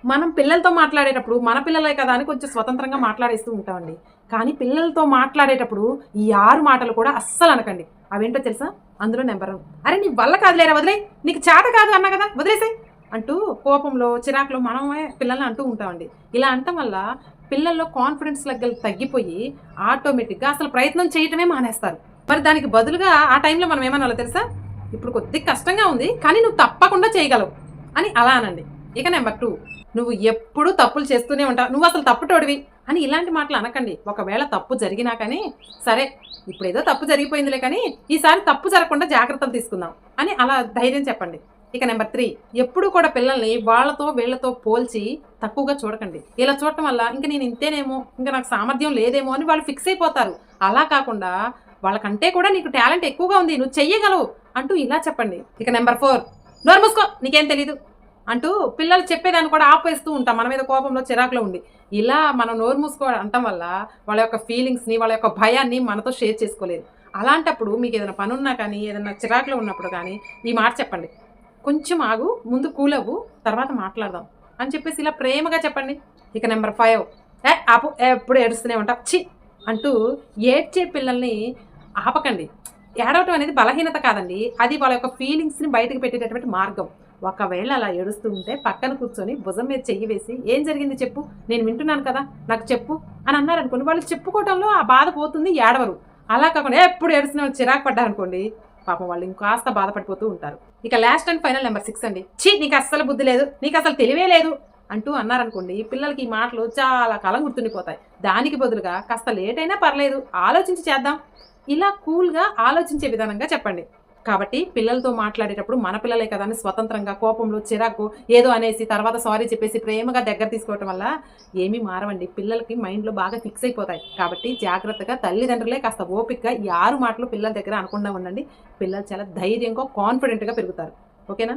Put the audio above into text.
మనం పిల్లలతో మాట్లాడేటప్పుడు మన పిల్లలే కదా అని కొంచెం స్వతంత్రంగా మాట్లాడేస్తూ ఉంటామండి. కానీ పిల్లలతో మాట్లాడేటప్పుడు ఈ 6 మాటలు కూడా అస్సలు అనకండి. అవేంటో తెలుసా? అందులో నంబర్ 1, "అరే నీ వల్ల కాదులేరా వదిలేయ్. నీకు చేత కాదు అన్నా కదా వదిలేసేయ్" అంటూ కోపంలో, చిరాకులో మనమే పిల్లల్ని అంటూ ఉంటామండి. ఇలా అనటం వల్ల పిల్లల్లో కాన్ఫిడెన్స్ లెవెల్ తగ్గిపోయి ఆటోమేటిక్‌గా అసలు ప్రయత్నం చేయటమే మానేస్తారు. మరి దానికి బదులుగా ఆ టైంలో మనం ఏమనాలో తెలుసా? "ఇప్పుడు కొద్దిగా కష్టంగా ఉంది. కానీ నువ్వు తప్పకుండా చేయగలవు" అని అలా అనండి. ఇక నంబర్ 2, "నువ్వు ఎప్పుడూ తప్పులు చేస్తూనే ఉంటావు. నువ్వసలు తప్పుటోడివి" అని ఇలాంటి మాటలు అనకండి. ఒకవేళ తప్పు జరిగినా కానీ, "సరే ఇప్పుడేదో తప్పు జరిగిపోయిందిలే కానీ, ఈసారి తప్పు జరగకుండా జాగ్రత్తలు తీసుకుందాం" అని అలా ధైర్యం చెప్పండి. ఇక నంబర్ 3, ఎప్పుడూ కూడా పిల్లల్ని వాళ్ళతో వీళ్ళతో పోల్చి తక్కువగా చూడకండి. ఇలా చూడటం వల్ల ఇంక నేను ఇంతేనేమో, ఇంక నాకు సామర్థ్యం లేదేమో అని వాళ్ళు ఫిక్స్ అయిపోతారు. అలా కాకుండా వాళ్ళకంటే కూడా నీకు టాలెంట్ ఎక్కువగా ఉంది, నువ్వు చెయ్యగలవు అంటూ ఇలా చెప్పండి. ఇక నంబర్ 4, "నోరు మూసుకో నీకేం తెలీదు" అంటూ పిల్లలు చెప్పేదాన్ని కూడా ఆపేస్తూ ఉంటాం మన మీద కోపంలో, చిరాకులో ఉండి. ఇలా మనం నోరు మూసుకో అనటం వల్ల వాళ్ళ యొక్క ఫీలింగ్స్‌ని, వాళ్ళ యొక్క భయాన్ని మనతో షేర్ చేసుకోలేరు. అలాంటప్పుడు మీకు ఏదైనా పనున్నా కానీ, ఏదైనా చిరాకులో ఉన్నప్పుడు కానీ ఈ మాట చెప్పండి. "కొంచెం ఆగు, ముందు కూల్ అవ్వు, తర్వాత మాట్లాడదాం" అని చెప్పేసి ఇలా ప్రేమగా చెప్పండి. ఇక నంబర్ 5, ఆపు ఎప్పుడు ఏడుస్తూనే ఉంటావు ఛీ" అంటూ ఏడ్చే పిల్లల్ని ఆపకండి. ఏడవటం అనేది బలహీనత కాదండి. అది వాళ్ళ యొక్క ఫీలింగ్స్‌ని బయటకు పెట్టేటటువంటి మార్గం. ఒకవేళ అలా ఏడుస్తూ ఉంటే పక్కన కూర్చొని భుజం మీద చెయ్యి వేసి, "ఏం జరిగింది చెప్పు, నేను వింటున్నాను కదా, నాకు చెప్పు" అని అన్నారనుకోండి, వాళ్ళు చెప్పుకోవటంలో ఆ బాధ పోతుంది, ఏడవరు. అలా కాకుండా ఎప్పుడు ఏడుస్తూనే చిరాకు పడ్డారనుకోండి, పాపం వాళ్ళు ఇంకాస్త బాధపడిపోతూ ఉంటారు. ఇక లాస్ట్ అండ్ ఫైనల్ నంబర్ 6 అండి. "ఛీ నీకు అస్సలు బుద్ధి లేదు, నీకు అసలు తెలివే లేదు" అంటూ అన్నారనుకోండి, పిల్లలకి ఈ మాటలు చాలా కాలం గుర్తుండిపోతాయి. దానికి బదులుగా కాస్త లేట్ అయినా పర్లేదు, ఆలోచించి చేద్దాం, ఇలా కూల్‌గా ఆలోచించే విధానంగా చెప్పండి. కాబట్టి పిల్లలతో మాట్లాడేటప్పుడు మన పిల్లలే కదా అని స్వతంత్రంగా, కోపంలో, చిరాకు ఏదో అనేసి తర్వాత సారీ చెప్పేసి ప్రేమగా దగ్గర తీసుకోవటం వల్ల ఏమీ మారవండి. పిల్లలకి మైండ్‌లో బాగా ఫిక్స్ అయిపోతాయి. కాబట్టి జాగ్రత్తగా తల్లిదండ్రులే కాస్త ఓపికగా ఈ 6 మాటలు పిల్లల దగ్గర అనకుండా ఉండండి. పిల్లలు చాలా ధైర్యంగా, కాన్ఫిడెంట్‌గా పెరుగుతారు. ఓకేనా?